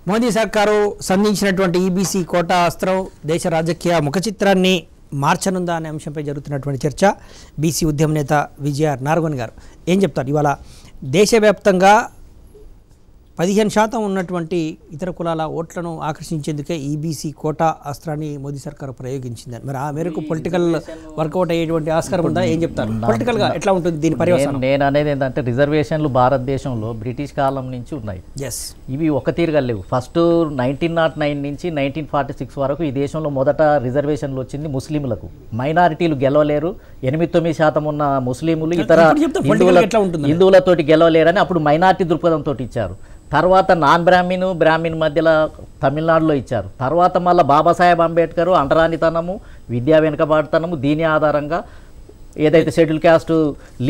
మోదీ సర్కారు సంధించినటువంటి EBC quota అస్త్రం దేశ రాజకీయ ముఖ చిత్రాన్ని మార్చనుందా అనే అంశంపై జరుగుతున్నటువంటి చర్చ. బీసీ ఉద్యమ నేత విజయఆర్ నార్గన్ గారు ఏం చెప్తారు? ఇవాళ దేశవ్యాప్తంగా 15% ఉన్నటువంటి ఇతర కులాల ఓట్లను ఆకర్షించేందుకే ఈబీసీ కోటా అస్త్రాన్ని మోదీ సర్కారు ప్రయోగించిందని, మరి ఆ మేరకు పొలిటికల్ వర్కౌట్ అయ్యేటువంటి ఆస్కారం ఉందా? ఏం చెప్తారు? పొలిటికల్గా ఎట్లా ఉంటుంది దీని పర్యవసానం? నేను అనేది ఏంటంటే రిజర్వేషన్లు భారతదేశంలో బ్రిటిష్ కాలం నుంచి ఉన్నాయి. ఇవి ఒక తీరుగా లేవు. ఫస్ట్ 1909 నుంచి 1946 వరకు ఈ దేశంలో మొదట రిజర్వేషన్లు వచ్చింది ముస్లింలకు. మైనారిటీలు గెలవలేరు, 8-9% ఉన్న ముస్లింలు ఇతర హిందువులతోటి గెలవలేరని అప్పుడు మైనారిటీ దృక్పథంతో ఇచ్చారు. తర్వాత నాన్ బ్రాహ్మిన్ మధ్యలో తమిళనాడులో ఇచ్చారు. తర్వాత మళ్ళీ బాబాసాహెబ్ అంబేద్కర్ అంటరానితనము, విద్యా వెనుకబాటుతనము దీని ఆధారంగా ఏదైతే షెడ్యూల్ క్యాస్ట్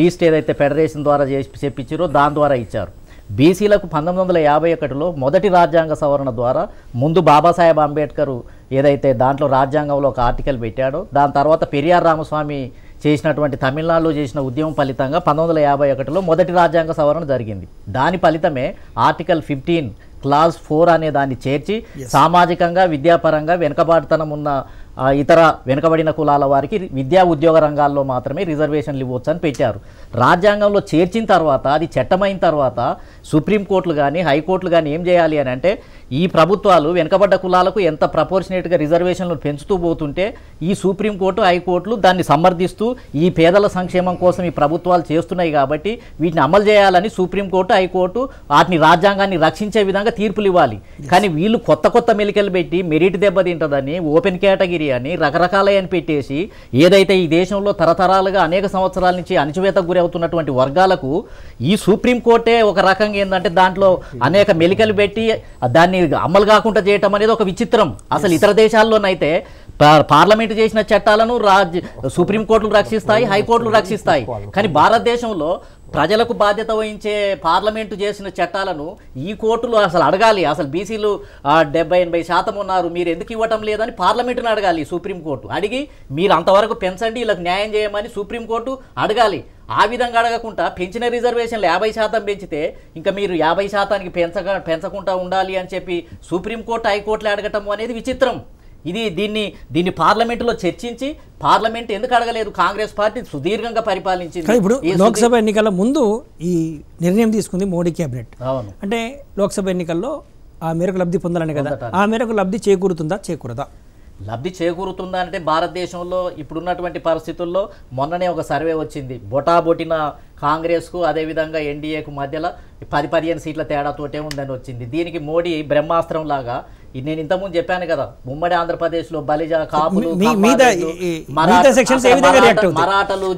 లీస్ట్ ఏదైతే ఫెడరేషన్ ద్వారా చెప్పించారో దాని ద్వారా ఇచ్చారు. బీసీలకు 1951లో మొదటి రాజ్యాంగ సవరణ ద్వారా ముందు బాబాసాహెబ్ అంబేద్కర్ ఏదైతే దాంట్లో రాజ్యాంగంలో ఒక ఆర్టికల్ పెట్టాడో దాని తర్వాత పెరియార్ రామస్వామి చేసినటువంటి తమిళనాడులో చేసిన ఉద్యమం ఫలితంగా 1951లో మొదటి రాజ్యాంగ సవరణ జరిగింది. దాని ఫలితమే ఆర్టికల్ 15 క్లాజ్ 4 అనే దాన్ని చేర్చి సామాజికంగా విద్యాపరంగా వెనుకబాటుతనం ఉన్న ఇతర వెనుకబడిన కులాల వారికి విద్యా ఉద్యోగ రంగాల్లో మాత్రమే రిజర్వేషన్లు ఇవ్వచ్చు అని పెట్టారు. రాజ్యాంగంలో చేర్చిన తర్వాత అది చట్టమైన తర్వాత సుప్రీంకోర్టులు కానీ హైకోర్టులు కానీ ఏం చేయాలి అని అంటే, ఈ ప్రభుత్వాలు వెనుకబడ్డ కులాలకు ఎంత ప్రపోర్షనేట్గా రిజర్వేషన్లు పెంచుతూ పోతుంటే ఈ సుప్రీంకోర్టు హైకోర్టులు దాన్ని సమర్థిస్తూ ఈ పేదల సంక్షేమం కోసం ఈ ప్రభుత్వాలు చేస్తున్నాయి కాబట్టి వీటిని అమలు చేయాలని సుప్రీంకోర్టు హైకోర్టు వాటిని రాజ్యాంగాన్ని రక్షించే విధంగా తీర్పులు ఇవ్వాలి. కానీ వీళ్ళు కొత్త మెలికలు పెట్టి మెరిట్ దెబ్బతింటుందని ఓపెన్ కేటగిరీ అని రకరకాలయని పెట్టేసి ఏదైతే ఈ దేశంలో తరతరాలుగా అనేక సంవత్సరాల నుంచి అణచివేతకు గురి అవుతున్నటువంటి వర్గాలకు ఈ సుప్రీంకోర్టే ఒక రకంగా ఏంటంటే దాంట్లో అనేక మెలికలు పెట్టి దాన్ని అమలు కాకుండా చేయటం అనేది ఒక విచిత్రం. అసలు ఇతర దేశాల్లోనైతే పార్లమెంటు చేసిన చట్టాలను సుప్రీంకోర్టులు రక్షిస్తాయి, హైకోర్టులు రక్షిస్తాయి. కానీ భారతదేశంలో ప్రజలకు బాధ్యత వహించే పార్లమెంటు చేసిన చట్టాలను ఈ కోర్టులు అసలు అడగాలి. అసలు బీసీలు 70-80% ఉన్నారు, మీరు ఎందుకు ఇవ్వటం లేదని పార్లమెంటును అడగాలి. సుప్రీంకోర్టు అడిగి మీరు అంతవరకు పెంచండి, వీళ్ళకి న్యాయం చేయమని సుప్రీంకోర్టు అడగాలి. ఆ విధంగా అడగకుండా పెంచిన రిజర్వేషన్లు 50% పెంచితే ఇంకా మీరు 50%కి పెంచకుండా ఉండాలి అని చెప్పి సుప్రీంకోర్టు హైకోర్టులు అడగటం అనేది విచిత్రం. దీన్ని పార్లమెంటులో చర్చించి పార్లమెంట్ ఎందుకు అడగలేదు? కాంగ్రెస్ పార్టీ సుదీర్ఘంగా పరిపాలించింది. ఇప్పుడు లోక్సభ ఎన్నికల ముందు ఈ నిర్ణయం తీసుకుంది మోడీ కేబినెట్. అంటే లోక్సభ ఎన్నికల్లో ఆ మేరకు లబ్ధి పొందాలని కదా, ఆ మేరకు లబ్ధి చేకూరుతుందా చేకూరదా? లబ్ధి చేకూరుతుందా అంటే భారతదేశంలో ఇప్పుడున్నటువంటి పరిస్థితుల్లో మొన్ననే ఒక సర్వే వచ్చింది. బొటాబొటిన కాంగ్రెస్కు అదేవిధంగా ఎన్డీఏకు మధ్యలో 10-15 సీట్ల తేడాతోటే ఉందని వచ్చింది. దీనికి మోడీ బ్రహ్మాస్త్రం లాగా నేను ఇంతకుముందు చెప్పాను కదా, ఉమ్మడి ఆంధ్రప్రదేశ్లో బలిజ కాపులు మరాఠలు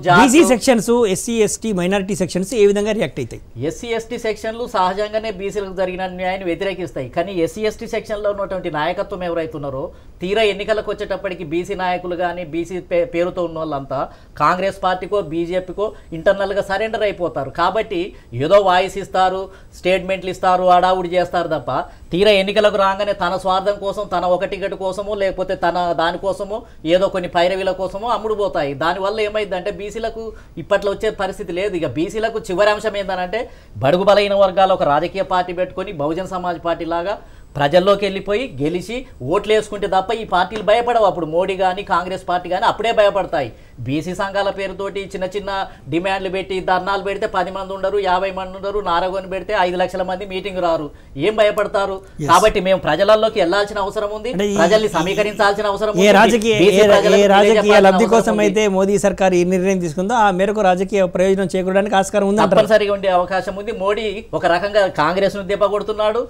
ఎస్సీ ఎస్టీ మైనారిటీ సెక్షన్స్ ఏ విధంగా రియాక్ట్ అవుతాయి? ఎస్సీ ఎస్టీ సెక్షన్లు సహజంగానే బీసీలకు జరిగిన న్యాయాన్ని వ్యతిరేకిస్తాయి. కానీ ఎస్సీ ఎస్టీ సెక్షన్లో ఉన్నటువంటి నాయకత్వం ఎవరైతున్నారో తీరా ఎన్నికలకు వచ్చేటప్పటికి బీసీ నాయకులు కానీ బీసీ పేరుతో ఉన్న వాళ్ళంతా కాంగ్రెస్ పార్టీకో బీజేపీకో ఇంటర్నల్గా సరెండర్ అయిపోతారు. కాబట్టి ఏదో వాయిస్ ఇస్తారు, స్టేట్మెంట్లు ఇస్తారు, అడావుడి చేస్తారు తప్ప తీరా ఎన్నికలకు రాగానే తన స్వార్థం కోసం, తన ఒక టికెట్ కోసమో లేకపోతే తన దానికోసమో ఏదో కొన్ని పైరవీల కోసమో అమ్ముడుపోతాయి. దానివల్ల ఏమైందంటే బీసీలకు ఇప్పట్లో వచ్చే పరిస్థితి లేదు. ఇక బీసీలకు చివరి అంశం ఏంటంటే బడుగు బలహీన వర్గాలు ఒక రాజకీయ పార్టీ పెట్టుకొని బహుజన్ సమాజ్ పార్టీ లాగా ప్రజల్లోకి వెళ్ళిపోయి గెలిచి ఓట్లు వేసుకుంటే తప్ప ఈ పార్టీలు భయపడవు. అప్పుడు మోడీ కానీ కాంగ్రెస్ పార్టీ కానీ అప్పుడే భయపడతాయి. బీసీ సంఘాల పేరుతోటి చిన్న డిమాండ్లు పెట్టి ధర్నాలు పెడితే 10 మంది ఉండరు, 50 మంది ఉండరు. నారగోని పెడితే 5 లక్షల మంది మీటింగ్ రారు, ఏం భయపడతారు? కాబట్టి మేము ప్రజలలోకి వెళ్లాల్సిన అవసరం ఉంది, ప్రజల్ని సమీకరించాల్సిన అవసరం ఉంది. రాజకీయ లబ్ధి కోసం అయితే మోదీ సర్కార్ ఈ నిర్ణయం తీసుకుందో ఆ మేరకు రాజకీయ ప్రయోజనం చేకూరడానికి ఆస్కారం ఉంది, తప్పనిసరిగా ఉండే అవకాశం ఉంది. మోడీ ఒక రకంగా కాంగ్రెస్ ను దెబ్బకొడుతున్నాడు.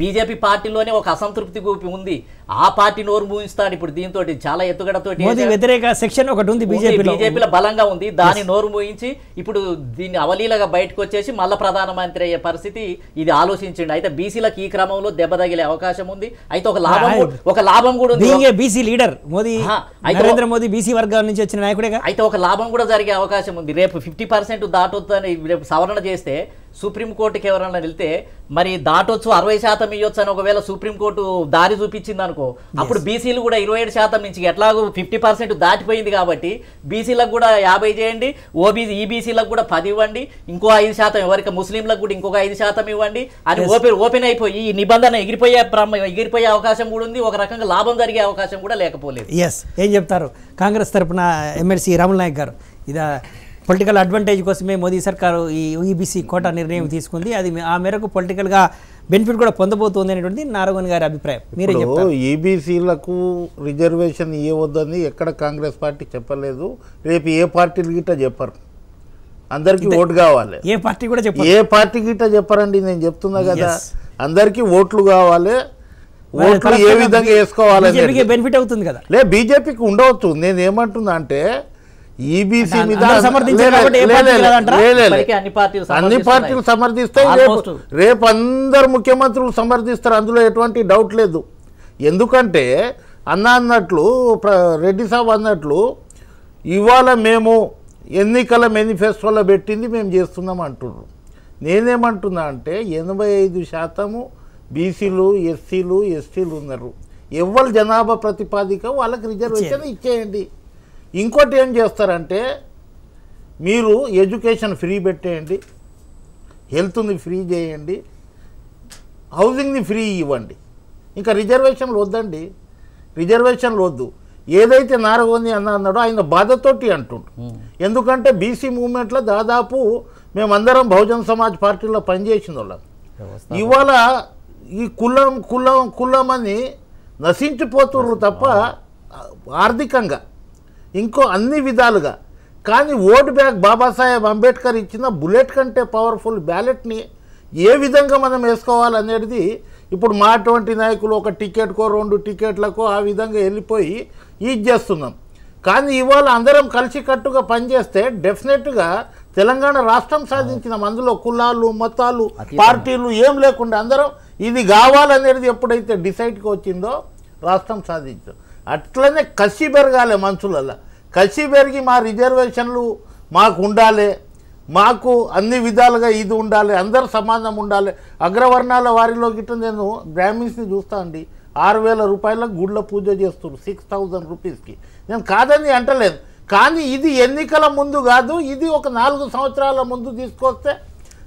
బీజేపీ పార్టీలోనే ఒక అసంతృప్తి గూపి ఉంది, ఆ పార్టీ నోరు మూయిస్తాడు. ఇప్పుడు దీంతో చాలా ఎత్తుగడతోటి వ్యతిరేక సెక్షన్ ఒకటి ఉంది బీజేపీలో బలంగా ఉంది, దాన్ని నోరు మూయించి ఇప్పుడు దీన్ని అవలీలగా బయటకు వచ్చేసి మళ్ళా ప్రధానమంత్రి అయ్యే పరిస్థితి ఇది ఆలోచించండి. అయితే బీసీలకు ఈ క్రమంలో దెబ్బ తగిలే అవకాశం ఉంది. అయితే ఒక లాభం కూడా ఉంది. BC leader Modi, Narendra Modi BC వర్గాల నుంచి వచ్చిన నాయకుడే. అయితే ఒక లాభం కూడా జరిగే అవకాశం ఉంది. రేపు 50% దాటొద్దని రేపు సవరణ చేస్తే సుప్రీంకోర్టుకి ఎవరన్నా వెళ్తే మరి దాటొచ్చు 60% ఇవ్వచ్చు అని ఒకవేళ సుప్రీంకోర్టు దారి చూపించింది అనుకో, అప్పుడు బీసీలు కూడా 27% నుంచి ఎట్లాగో 50% దాటిపోయింది కాబట్టి బీసీలకు కూడా 50 చేయండి, ఈబీసీలకు కూడా 10 ఇవ్వండి, ఇంకో 5% ఎవరికి ముస్లింలకు కూడా ఇంకొక 5% ఇవ్వండి అని ఓపెన్ అయిపోయి ఈ నిబంధన ఎగిరిపోయే అవకాశం కూడా ఉంది. ఒక రకంగా లాభం జరిగే అవకాశం కూడా లేకపోలేదు. ఏం చెప్తారు కాంగ్రెస్ తరఫున ఎమ్మెల్సీ రాముల్ నాయక్ గారు? ఇది పొలిటికల్ అడ్వాంటేజ్ కోసమే మోదీ సర్కారు ఈ ఈబీసీ కోటా నిర్ణయం తీసుకుంది, అది ఆ మేరకు పొలిటికల్గా బెనిఫిట్ కూడా పొందబోతుంది అనేటువంటి నారగోని గారి అభిప్రాయం. మీరే చెప్తారు. ఈబీసీలకు రిజర్వేషన్ ఇవ్వద్దని ఎక్కడ కాంగ్రెస్ పార్టీ చెప్పలేదు, రేపు ఏ పార్టీలు గిట్ట చెప్పరు, అందరికీ ఓటు కావాలి. ఏ పార్టీ కూడా చెప్పరు, ఏ పార్టీ గిట్ట చెప్పరండి, నేను చెప్తున్నా కదా, అందరికీ ఓట్లు కావాలి, ఓట్లు ఏ విధంగా వేసుకోవాలి బెనిఫిట్ అవుతుంది కదా. బీజేపీకి ఉండవచ్చు. నేను ఏమంటున్నా అంటే ఈబీసీ మీద అన్ని పార్టీలు సమర్థిస్తాయి, రేపు అందరు ముఖ్యమంత్రులు సమర్థిస్తారు, అందులో ఎటువంటి డౌట్ లేదు. ఎందుకంటే అన్నట్లు రెడ్డి సాబ్ అన్నట్లు ఇవాళ మేము ఎన్నికల మేనిఫెస్టోలో పెట్టింది మేము చేస్తున్నాం అంటున్నారు. నేనేమంటున్నా అంటే 85% బీసీలు, ఎస్సీలు, ఎస్టీలు ఉన్నారు. ఎవరు జనాభా ప్రతిపాదిక వాళ్ళకి రిజర్వేషన్ ఇచ్చేయండి. ఇంకోటి ఏం చేస్తారంటే మీరు ఎడ్యుకేషన్ ఫ్రీ పెట్టేయండి, హెల్త్ని ఫ్రీ చేయండి, హౌసింగ్ని ఫ్రీ ఇవ్వండి, ఇంకా రిజర్వేషన్లు వద్దండి, రిజర్వేషన్లు వద్దు. ఏదైతే నారగోని అన్నాడో ఆయన బాధతోటి అంటుండు. ఎందుకంటే బీసీ మూవ్మెంట్లో దాదాపు మేమందరం బహుజన్ సమాజ్ పార్టీలో పనిచేసిన వాళ్ళం. ఇవాళ ఈ కులం అని నశించిపోతున్నారు తప్ప ఆర్థికంగా ఇంకో అన్ని విధాలుగా. కానీ ఓటు బ్యాగ్ బాబాసాహెబ్ అంబేద్కర్ ఇచ్చిన బుల్లెట్ కంటే పవర్ఫుల్ బ్యాలెట్ని ఏ విధంగా మనం వేసుకోవాలనేది ఇప్పుడు మా అటువంటి నాయకులు ఒక టికెట్కో 2 టికెట్లకో ఆ విధంగా వెళ్ళిపోయి ఇది చేస్తున్నాం. కానీ ఇవాళ అందరం కలిసికట్టుగా పనిచేస్తే డెఫినెట్గా తెలంగాణ రాష్ట్రం సాధించినాం. అందులో కులాలు, మతాలు, పార్టీలు ఏం లేకుండా అందరం ఇది కావాలనేది ఎప్పుడైతే డిసైడ్కి వచ్చిందో రాష్ట్రం సాధించాం. అట్లనే కసి పెరగాలి మనుషులలో, కసి పెరిగి మా రిజర్వేషన్లు మాకు ఉండాలి, మాకు అన్ని విధాలుగా ఇది ఉండాలి, అందరు సమానం ఉండాలి. అగ్రవర్ణాల వారిలో గిట్ట నేను బ్రాహ్మిన్స్ని చూస్తా అండి, 6,000 రూపాయలకు గుళ్ళ పూజ చేస్తున్నారు 6,000 రూపీస్కి. నేను కాదని అంటలేదు, కానీ ఇది ఎన్నికల ముందు కాదు, ఇది ఒక 4 సంవత్సరాల ముందు తీసుకొస్తే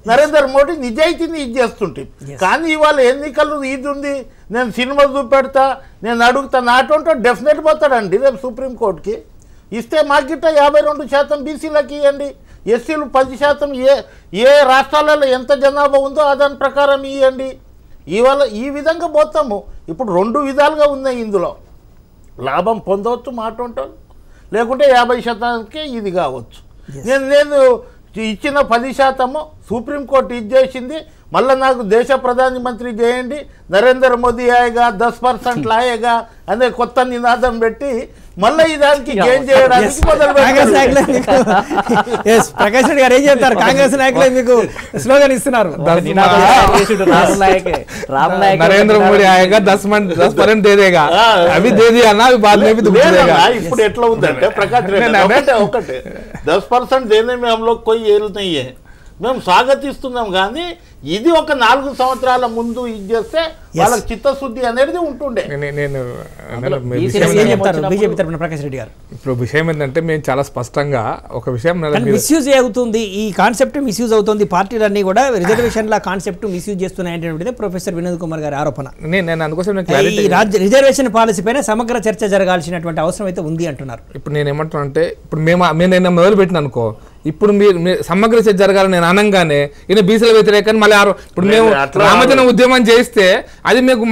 నరేంద్ర మోడీ నిజాయితీని ఇది చేస్తుంటే. కానీ ఇవాళ ఎన్నికలు ఇది ఉంది, నేను సినిమా చూపెడతా, నేను అడుగుతా, నాటంటే డెఫినెట్ పోతాడండి రేపు సుప్రీంకోర్టుకి. ఇస్తే మాకిట్ట 52% బీసీలకు ఇవ్వండి, ఎస్సీలు 10%, ఏ రాష్ట్రాలలో ఎంత జనాభా ఉందో దాని ప్రకారం ఇవ్వండి. ఇవాళ ఈ విధంగా పోతాము. ఇప్పుడు 2 విధాలుగా ఉన్నాయి, ఇందులో లాభం పొందవచ్చు మాట ఉంటాను, లేకుంటే 50%కే ఇది కావచ్చు. నేను ఇచ్చిన 10% సుప్రీంకోర్టు ఇది చేసింది, మళ్ళీ నాకు దేశ ప్రధానమంత్రి చేయండి, నరేంద్ర మోదీ ఆయగా 10% లాయేగా అనే కొత్త నినాదం పెట్టి మళ్ళీ ఈ దానికి గేమ్ చేయడానికి మొదలు ప్రకాష్ రెడ్డి గారు ఏం చెప్తారు? కాంగ్రెస్ నాయకులే మీకు స్లోగన్ ఇస్తున్నారు, నరేంద్ర మోడీ ఆయగా 10% దేదేగా, అవి దేది అన్నా అవి బాధ में भी दूध देगा. ఇప్పుడు ఎట్లా ఉందంటే ప్రకాష్ రెడ్డి ఒకటే 10% దేనే में हम लोग कोई ये नहीं है, మేము స్వాగతిస్తున్నాం. కానీ ఇది ఒక 4 సంవత్సరాల ముందు ఇది చేస్తే వాళ్ళకి చిత్తశుద్ధి అనేది ఉంటుండే. ప్రకాష్ రెడ్డి గారు ఇప్పుడు విషయం ఏంటంటే మేము చాలా స్పష్టంగా ఒక విషయం మిస్యూజ్ అవుతుంది, ఈ కాన్సెప్ట్ మిస్యూజ్ అవుతుంది, పార్టీలన్నీ కూడా రిజర్వేషన్ల కాన్సెప్ట్ మిస్యూజ్ చేస్తున్నాయి ప్రొఫెసర్ వినోద్ కుమార్ గారి ఆరోపణ. నేను అందుకోసం రిజర్వేషన్ పాలసీ పైన సమగ్ర చర్చ జరగాల్సినటువంటి అవసరం అయితే ఉంది అంటున్నారు. ఇప్పుడు నేను ఏమంటున్నా అంటే ఇప్పుడు నేను మొదలు పెట్టిన అనుకో, ఇప్పుడు మీరు సమగ్ర చర్చ జరగాలని నేను అనగానే ఈయన బీసీల వ్యతిరేకాన్ని మళ్ళీ ఇప్పుడు మేము రామజన ఉద్యమం చేస్తే అది మీకు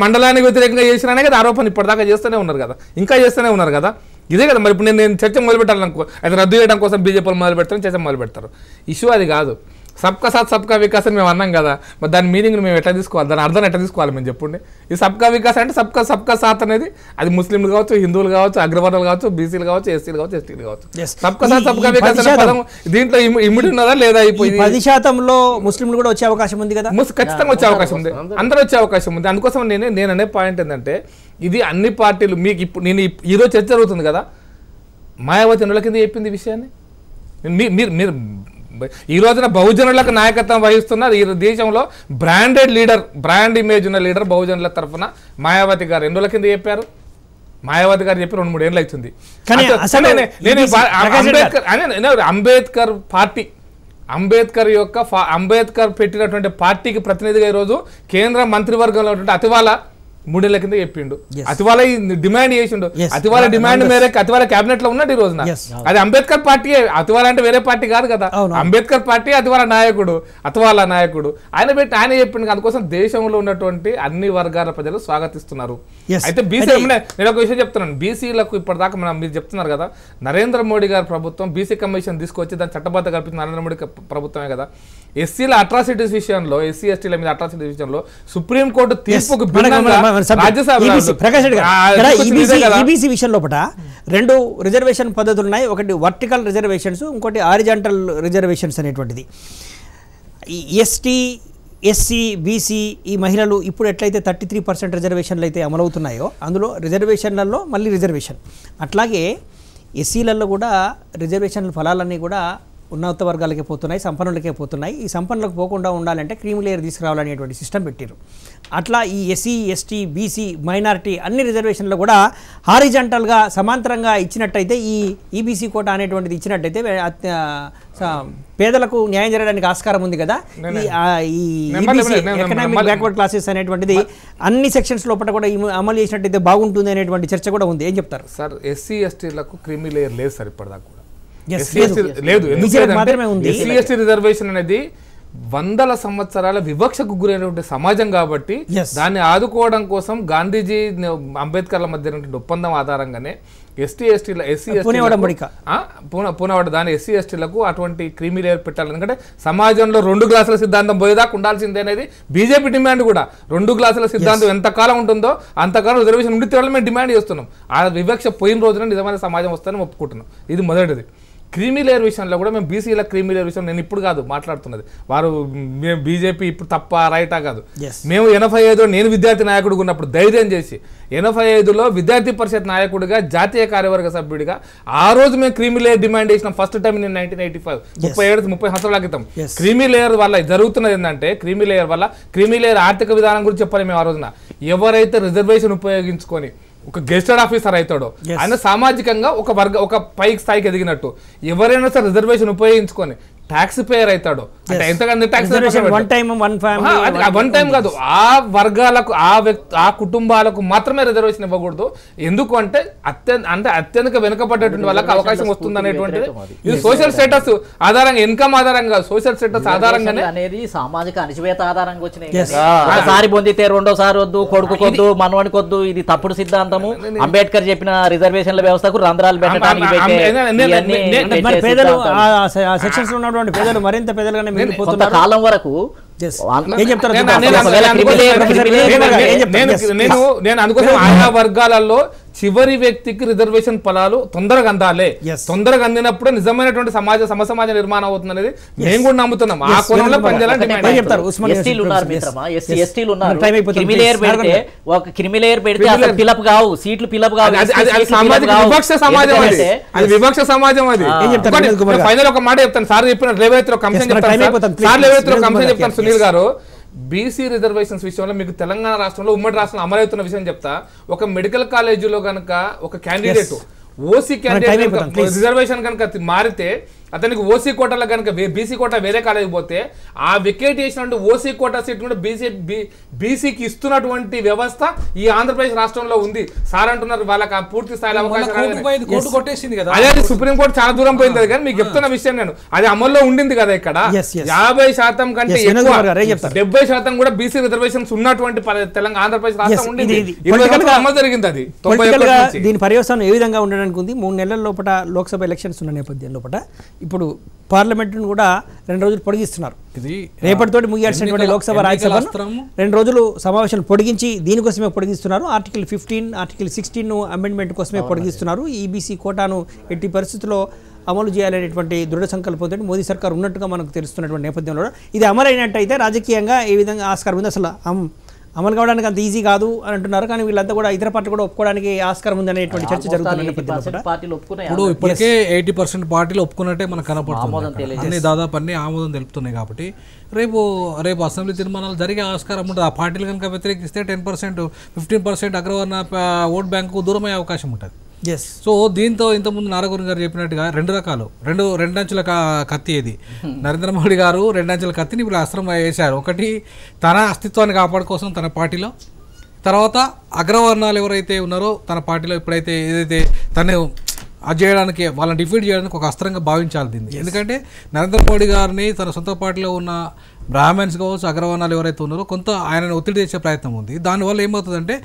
మండలానికి వ్యతిరేకంగా చేసినానే కదా ఆరోపణ ఇప్పటిదాకా చేస్తూనే ఉన్నారు కదా, ఇంకా చేస్తూనే ఉన్నారు కదా. ఇదే కదా మరి ఇప్పుడు నేను చర్చ మొదలు పెట్టాలనుకో, అది రద్దు చేయడం కోసం బీజేపీ మొదలు పెడతారు, చర్చ మొదలు పెడతారు. ఇష్యూ అది కాదు. సబ్కా సాత్ సబ్కా వికాస్ అని మేము అన్నాం కదా, మరి దాని మీనింగ్ మేము ఎట్లా తీసుకోవాలి, దాని అర్థం ఎట్లా తీసుకోవాలి మేము చెప్పండి. ఈ సబ్కా వికాస్ అంటే సబ్కా సాత్ అనేది అది ముస్లింలు కావచ్చు, హిందువులు కావచ్చు, అగ్రవర్ణాలు కావచ్చు, బీసీలు కావచ్చు, ఎస్సీలు కావచ్చు, ఎస్టీలు కావచ్చు. సబ్కా సాత్ సబ్కా వికాస్ అనే పదం దీంట్లో ఇమిడి ఉన్నదా లేదా? అయిపోయింది. 10% ముస్లింలు కూడా వచ్చే అవకాశం ఉంది కదా, ఖచ్చితంగా వచ్చే అవకాశం ఉంది, అందరూ వచ్చే అవకాశం ఉంది. అందుకోసం నేను అనే పాయింట్ ఏంటంటే ఇది అన్ని పార్టీలు మీకు ఇప్పుడు నేను ఈరోజు చర్చ జరుగుతుంది కదా, మాయావతి నెల కింద చెప్పింది ఈ విషయాన్ని. మీరు ఈ రోజున బహుజనులకు నాయకత్వం వహిస్తున్న ఈ దేశంలో బ్రాండెడ్ లీడర్, బ్రాండ్ ఇమేజ్ ఉన్న లీడర్ బహుజనుల తరఫున మాయావతి గారు 2 రోజుల కింద చెప్పారు. మాయావతి గారు చెప్పి 2-3 ఏళ్ళు అవుతుంది. అంబేద్కర్ పెట్టినటువంటి పార్టీకి ప్రతినిధిగా ఈరోజు కేంద్ర మంత్రివర్గంలో అతివాల 3 ఏళ్ల కింద చెప్పిండు. అతివాల డిమాండ్ చేసిండు. అతివాల డిమాండ్ మేరకు అతివాల క్యాబినెట్ లో ఉన్నట్టు ఈ రోజున. అది అంబేద్కర్ పార్టీ. అతివాల అంటే వేరే పార్టీ కాదు కదా. అంబేద్కర్ పార్టీ అతివాల నాయకుడు, అతివాల నాయకుడు. ఆయన చెప్పిండు. అందుకోసం దేశంలో ఉన్నటువంటి అన్ని వర్గాల ప్రజలు స్వాగతిస్తున్నారు. అయితే బీసీ నేను ఒక విషయం చెప్తున్నాను. బీసీలకు ఇప్పటిదాకా మీరు చెప్తున్నారు కదా, నరేంద్ర మోడీ గారి ప్రభుత్వం బీసీ కమిషన్ తీసుకొచ్చి దాని చట్టబద్ధ కల్పించిన నరేంద్ర మోడీ ప్రభుత్వమే కదా. ఎస్సీల అట్రాసిటీస్ విషయంలో, ఎస్సీ ఎస్టీల మీద అట్రాసిటీస్ విషయంలో సుప్రీంకోర్టు తీర్పుకు ఈబీసీ విషయం లోపల 2 రిజర్వేషన్ పద్ధతులు ఉన్నాయి. ఒకటి వర్టికల్ రిజర్వేషన్స్, ఇంకోటి హారిజాంటల్ రిజర్వేషన్స్ అనేటువంటిది. ఈ ఎస్టీ, ఎస్సీ, బీసీ ఈ మహిళలు ఇప్పుడు ఎట్లయితే 33% రిజర్వేషన్లు అయితే అమలవుతున్నాయో అందులో రిజర్వేషన్లలో మళ్ళీ రిజర్వేషన్, అట్లాగే ఎస్సీలలో కూడా రిజర్వేషన్ల ఫలాలన్నీ కూడా ఉన్నత వర్గాలకే పోతున్నాయి, సంపన్నులకే పోతున్నాయి. ఈ సంపన్నులకు పోకుండా ఉండాలంటే క్రీమ్ లేయర్ తీసుకురావాలనేటువంటి సిస్టమ్ పెట్టారు. అట్లా ఈ ఎస్సీ, ఎస్టీ, బీసీ, మైనారిటీ అన్ని రిజర్వేషన్లు కూడా హారిజాంటల్గా సమాంతరంగా ఇచ్చినట్టయితే, ఈ ఈబీసీ కోటా అనేటువంటిది ఇచ్చినట్టయితే పేదలకు న్యాయం జరగడానికి ఆస్కారం ఉంది కదా. ఈ ఎకనామిక్ బ్యాక్వర్డ్ క్లాసెస్ అనేటువంటిది అన్ని సెక్షన్స్ లోపల కూడా అమలు చేసినట్టయితే బాగుంటుంది అనేటువంటి చర్చ కూడా ఉంది. ఏం చెప్తారు సార్? ఎస్సీ ఎస్టీలకు క్రీమీ లేయర్ లేదు సార్ ఇప్పటిదాకా కూడా లేదు. ఎస్సీ ఎస్టీ రిజర్వేషన్ అనేది 100 సంవత్సరాల వివక్షకు గురైనటువంటి సమాజం కాబట్టి దాన్ని ఆదుకోవడం కోసం గాంధీజీ అంబేద్కర్ల మధ్య ఒప్పందం ఆధారంగానే ఎస్సీ ఎస్టీలకు అటువంటి క్రీమీ లేయర్ పెట్టాలి. ఎందుకంటే సమాజంలో 2 గ్లాసుల సిద్ధాంతం పోయేదాకా ఉండాల్సిందే అనేది బీజేపీ డిమాండ్ కూడా. 2 గ్లాసుల సిద్ధాంతం ఎంతకాలం ఉంటుందో అంతకాలం రిజర్వేషన్ ఉండి తీరాలని మేము డిమాండ్ చేస్తున్నాం. ఆ వివక్ష పోయిన రోజున నిజమైన సమాజం వస్తుందని ఒప్పుకుంటున్నాం. ఇది మొదటిది. క్రీమీ లేయర్ విషయంలో కూడా మేము బీసీల క్రీమీ లేయర్ విషయం నేను ఇప్పుడు కాదు మాట్లాడుతున్నది. వారు మేము బీజేపీ ఇప్పుడు తప్ప రైటా కాదు. మేము 85లో నేను విద్యార్థి నాయకుడిగా ఉన్నప్పుడు ధైర్యం చేసి 85లో విద్యార్థి పరిషత్ నాయకుడిగా, జాతీయ కార్యవర్గ సభ్యుడిగా ఆ రోజు మేము క్రీమీ లేయర్ డిమాండ్ చేసినాం. ఫస్ట్ టైం నేను 1985 30 సంవత్సరాల క్రితం. క్రీమీ లేయర్ వల్ల జరుగుతున్నది ఏంటంటే, క్రీమీ లేయర్ ఆర్థిక విధానం గురించి చెప్పాలి మేము ఆ రోజున. ఎవరైతే రిజర్వేషన్ ఉపయోగించుకొని ఒక గెస్టెడ్ ఆఫీసర్ అవుతాడో ఆయన సామాజికంగా ఒక పై స్థాయికి ఎదిగినట్టు. ఎవరైనా సరే రిజర్వేషన్ ఉపయోగించుకొని ట్యాక్స్ పేయర్ అవుతాడో అంటే ఎంతకంటే వన్ టైం కాదు, ఆ వర్గాలకు ఆ కుటుంబాలకు మాత్రమే రిజర్వేషన్ ఇవ్వకూడదు. ఎందుకు అంటే అత్యంత వెనుకబడ్డటువంటి వాళ్ళకి అవకాశం వస్తుంది అనేటువంటిది. ఇది సోషల్ స్టేటస్ ఆధారంగా, ఇన్కమ్ ఆధారంగా, సోషల్ స్టేటస్ ఆధారంగానే అనేది సామాజిక అణచివేత ఆధారంగా వచ్చినాయి. ఒకసారి పొందితే రెండోసారి వద్దు, కొడుకు కొద్దు, మనవాడి కొద్దు. ఇది తప్పుడు సిద్ధాంతము. అంబేద్కర్ చెప్పిన రిజర్వేషన్ల వ్యవస్థకు రంధ్రాలు పెట్టడానికి పేదలు మరింత పేదలుగానే మిగిలిపోతున్నారు. కాలం వరకు నేను అందుకోసం ఆయా వర్గాలలో చివరి వ్యక్తికి రిజర్వేషన్ ఫలాలు తొందరగా అందాలి. తొందరగా అందినప్పుడు నిజమైనటువంటి సమసమాజ నిర్మాణం అవుతుంది అనేది మేము కూడా నమ్ముతున్నాం. ఆ కోణంలో పనిచేయాలని వివక్ష సమాజం అది వివక్ష సమాజం అది. ఫైనల్ ఒక మాట చెప్తాను. సార్ చెప్పిన రేవతిలో కంపెనీ చెప్తాను సునీల్ గారు. బీసీ రిజర్వేషన్స్ విషయంలో మీకు తెలంగాణ రాష్ట్రంలో ఉమ్మడి రాష్ట్రంలో అమలవుతున్న విషయం చెప్తా. ఒక మెడికల్ కాలేజీలో కనుక ఒక క్యాండిడేట్ ఓసీ క్యాండిడేట్ రిజర్వేషన్ కనుక మారితే అతనికి ఓసీ కోటాలో కనుక బీసీ కోటా వేరే కాలేజీ పోతే ఆ వికెట్ చేసినటువంటి ఓసీ కోటా సీట్ కూడా బీసీకి ఇస్తున్నటువంటి వ్యవస్థ ఈ ఆంధ్రప్రదేశ్ రాష్ట్రంలో ఉంది. సార్ అంటున్నారు వాళ్ళకి పూర్తి స్థాయిలో అవకాశం. అదే సుప్రీంకోర్టు చాలా దూరం పోయింది కానీ మీకు చెప్తున్న విషయం నేను అది అమల్లో ఉండింది కదా. ఇక్కడ 50% కంటే ఎక్కువ 70% కూడా బీసీ రిజర్వేషన్స్ ఉన్నటువంటి తెలంగాణ ఆంధ్రప్రదేశ్ రాష్ట్రం ఉండింది. అమలు జరిగింది. అది దీని పర్యవసానం ఏ విధంగా ఉండడానికి ఉంది? 3 నెలల లోపల లోక్సభ ఎలక్షన్స్ ఉన్న నేపథ్యం లోపల ఇప్పుడు పార్లమెంటును కూడా 2 రోజులు పొడిగిస్తున్నారు. రేపటితోటి ముగియాల్సినటువంటి లోక్సభ, రాజ్యసభను 2 రోజులు సమావేశాలు పొడిగించి దీనికోసమే పొడిగిస్తున్నారు. ఆర్టికల్ 15, ఆర్టికల్ 16 అమెండ్మెంట్ కోసమే పొడిగిస్తున్నారు. ఈబీసీ కోటాను ఎట్టి పరిస్థితుల్లో అమలు చేయాలనేటువంటి దృఢ సంకల్పంతో మోదీ సర్కార్ ఉన్నట్టుగా మనకు తెలుస్తున్నటువంటి నేపథ్యంలో ఇది అమలైనట్టయితే రాజకీయంగా ఏ విధంగా ఆస్కారం ఉంది? అసలు అమలు కావడానికి అంత ఈజీ కాదు అని అంటున్నారు. కానీ వీళ్ళంతా కూడా ఇతర పార్టీలు కూడా ఒప్పుకోవడానికి ఆస్కారం ఉందనేటువంటి చర్చ జరుగుతుంది. ఇప్పుడు ఇప్పటికే 80% పార్టీలు ఒప్పుకున్నట్టే మనకు కనపడుతుంది. అన్ని దాదాపు అన్ని ఆమోదం తెలుపుతున్నాయి. కాబట్టి రేపు అసెంబ్లీ తీర్మానాలు జరిగే ఆస్కారం ఉంటుంది. ఆ పార్టీలు కనుక వ్యతిరేకిస్తే 10%, 15% అగ్రవర్ణ ఓట్ బ్యాంకు దూరమయ్యే అవకాశం ఉంటుంది. సో దీంతో ఇంతకుముందు నారాయణ గారు చెప్పినట్టుగా రెండు రకాలు, రెండు అంచుల కత్తి ఏది, నరేంద్ర మోడీ గారు రెండు అంచుల కత్తిని ఇప్పుడు అస్త్రం వేశారు. ఒకటి తన అస్తిత్వాన్ని కాపాడుకోసం తన పార్టీలో, తర్వాత అగ్రవర్ణాలు ఎవరైతే ఉన్నారో తన పార్టీలో ఇప్పుడైతే ఏదైతే తను అది చేయడానికి వాళ్ళని డిఫీట్ చేయడానికి ఒక అస్త్రంగా భావించాలి దీన్ని. ఎందుకంటే నరేంద్ర మోడీ గారిని తన సొంత పార్టీలో ఉన్న బ్రాహ్మణ్స్ కావచ్చు, అగ్రవర్ణాలు ఎవరైతే ఉన్నారో కొంత ఆయనను ఒత్తిడి తెచ్చే ప్రయత్నం ఉంది. దానివల్ల ఏమవుతుందంటే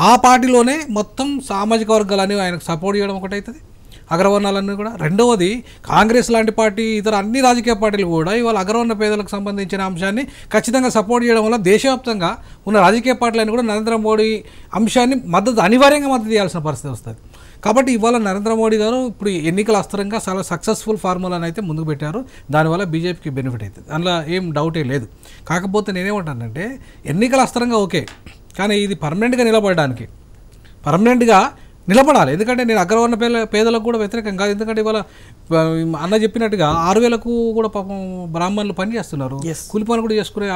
ఆ పార్టీలోనే మొత్తం సామాజిక వర్గాలని ఆయనకు సపోర్ట్ చేయడం ఒకటవుతుంది, అగ్రవర్ణాలన్నీ కూడా. రెండవది కాంగ్రెస్ లాంటి పార్టీ, ఇతర అన్ని రాజకీయ పార్టీలు కూడా ఇవాళ అగ్రవర్ణ పేదలకు సంబంధించిన అంశాన్ని ఖచ్చితంగా సపోర్ట్ చేయడం వల్ల దేశవ్యాప్తంగా ఉన్న రాజకీయ పార్టీలను కూడా నరేంద్ర మోడీ అంశాన్ని అనివార్యంగా మద్దతు చేయాల్సిన పరిస్థితి వస్తుంది. కాబట్టి ఇవాళ నరేంద్ర మోడీ గారు ఇప్పుడు ఎన్నికల అస్త్రంగా చాలా సక్సెస్ఫుల్ ఫార్ములాని అయితే ముందుకు పెట్టారు. దానివల్ల బీజేపీకి బెనిఫిట్ అవుతుంది, అందులో ఏం డౌటే లేదు. కాకపోతే నేనేమంటానంటే ఎన్నికల అస్త్రంగా ఓకే, కానీ ఇది పర్మనెంట్గా నిలబడాలి. ఎందుకంటే నేను అగ్రవర్ణ పేదలకు కూడా వ్యతిరేకం కాదు. ఎందుకంటే ఇవాళ అన్న చెప్పినట్టుగా 6,000కు కూడా పాపం బ్రాహ్మణులు పని చేస్తున్నారు, కూలి పని కూడా చేసుకునే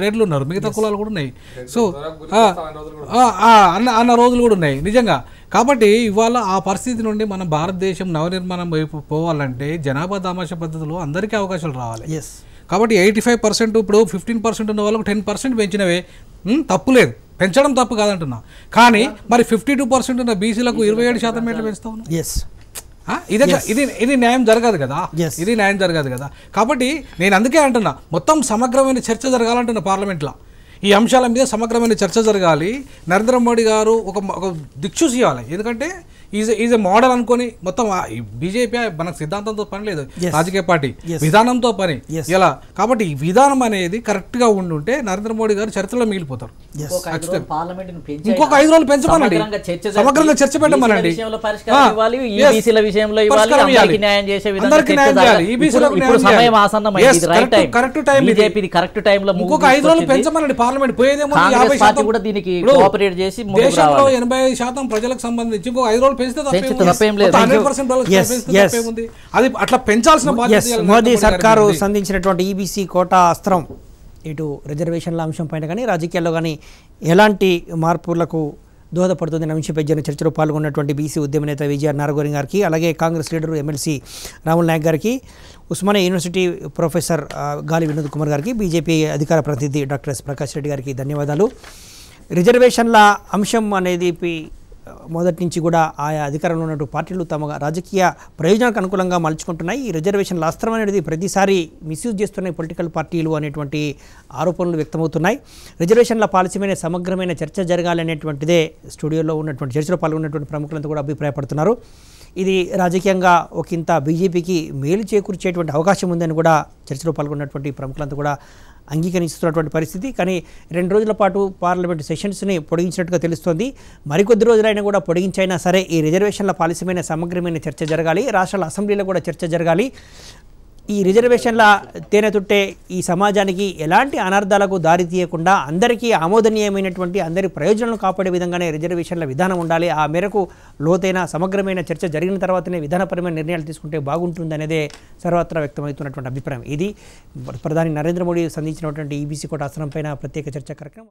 రేట్లు ఉన్నారు, మిగతా కులాలు కూడా ఉన్నాయి. సో అన్న రోజులు కూడా ఉన్నాయి నిజంగా. కాబట్టి ఇవాళ ఆ పరిస్థితి నుండి మన భారతదేశం నవనిర్మాణం వైపు పోవాలంటే జనాభా దామాష పద్ధతిలో అందరికీ అవకాశాలు రావాలి. కాబట్టి 85% ఇప్పుడు 15% ఉన్న వాళ్ళకు 10% పెంచినవే తప్పు లేదు, పెంచడం తప్పు కాదంటున్నా. కానీ మరి 52% ఉన్న బీసీలకు 27% ఎట్లా పెంచుతా ఉన్నాం? ఇది న్యాయం జరగదు కదా. కాబట్టి నేను అందుకే అంటున్నా మొత్తం సమగ్రమైన చర్చ జరగాలంటున్నా పార్లమెంట్లో. ఈ అంశాల మీద సమగ్రమైన చర్చ జరగాలి. నరేంద్ర మోడీ గారు ఒక దిక్సూచి ఇవ్వాలి. ఎందుకంటే ఈజ్ ఎ మోడల్ అనుకొని మొత్తం బీజేపీ మనకు సిద్ధాంతంతో పని లేదు, రాజకీయ పార్టీ విధానంతో పని ఇలా. కాబట్టి ఈ విధానం అనేది కరెక్ట్గా ఉండుంటే నరేంద్ర మోడీ గారు చరిత్రలో మిగిలిపోతారు. ఇంకొక 5 రోజులు పెంచమనండి, సమగ్రంగా చర్చ పెట్టమనండి. ఇంకొక 5 రోజులు పెంచమనండి పార్లమెంట్. పోయేదేమో 85% ప్రజలకు సంబంధించి ఇంకొక 5 రోజులు అది అట్లా పెంచాల్సిన బాధ్యత మోదీ సర్కారు సంధించినటువంటి ఈబీసీ కోటా అస్త్రం ఇటు రిజర్వేషన్ల అంశం పైన కానీ రాజకీయాల్లో కానీ ఎలాంటి మార్పులకు దోహదపడుతుందని అంశంపై జరిగిన చర్చలో పాల్గొన్నటువంటి బీసీ ఉద్యమ నేత విజయఆర్ నారగోని గారికి, అలాగే కాంగ్రెస్ లీడరు ఎమ్మెల్సీ రాముల్ నాయక్ గారికి, ఉస్మానియా యూనివర్సిటీ ప్రొఫెసర్ గాలి వినోద్ కుమార్ గారికి, బీజేపీ అధికార ప్రతినిధి డాక్టర్ ఎస్ ప్రకాష్ రెడ్డి గారికి ధన్యవాదాలు. రిజర్వేషన్ల అంశం అనేది మొదటి నుంచి కూడా ఆయా అధికారంలో ఉన్నట్టు పార్టీలు తమ రాజకీయ ప్రయోజనాలకు అనుకూలంగా మలుచుకుంటున్నాయి. ఈ రిజర్వేషన్ల అస్త్రం అనేది ప్రతిసారి మిస్యూజ్ చేస్తున్నాయి పొలిటికల్ పార్టీలు అనేటువంటి ఆరోపణలు వ్యక్తమవుతున్నాయి. రిజర్వేషన్ల పాలసీ మీద సమగ్రమైన చర్చ జరగాలనేటువంటిదే స్టూడియోలో ఉన్నటువంటి చర్చలో పాల్గొన్నటువంటి ప్రముఖులంతా కూడా అభిప్రాయపడుతున్నారు. ఇది రాజకీయంగా ఒకంత బీజేపీకి మేలు చేకూర్చేటువంటి అవకాశం ఉందని కూడా చర్చలో పాల్గొన్నటువంటి ప్రముఖులంతా కూడా అంగీకరిస్తున్నటువంటి పరిస్థితి. కానీ 2 రోజుల పాటు పార్లమెంటు సెషన్స్ని పొడిగించినట్టుగా తెలుస్తోంది. మరికొద్ది రోజులైనా కూడా పొడిగించైనా సరే ఈ రిజర్వేషన్ల పాలసీ మీద సమగ్రమైన చర్చ జరగాలి, రాష్ట్రాల అసెంబ్లీలో కూడా చర్చ జరగాలి. ఈ రిజర్వేషన్ల తేనెతుట్టే ఈ సమాజానికి ఎలాంటి అనర్థాలకు దారి తీయకుండా అందరికీ ఆమోదనీయమైనటువంటి అందరి ప్రయోజనాలను కాపాడే విధంగానే రిజర్వేషన్ల విధానం ఉండాలి. ఆ మేరకు లోతైన సమగ్రమైన చర్చ జరిగిన తర్వాతనే విధానపరమైన నిర్ణయాలు తీసుకుంటే బాగుంటుంది అనేదే సర్వత్రా వ్యక్తమవుతున్నటువంటి అభిప్రాయం. ఇది ప్రధాని నరేంద్ర మోడీ సంధించినటువంటి ఈబీసీ కోటా అస్త్రం పైన ప్రత్యేక చర్చ కార్యక్రమం.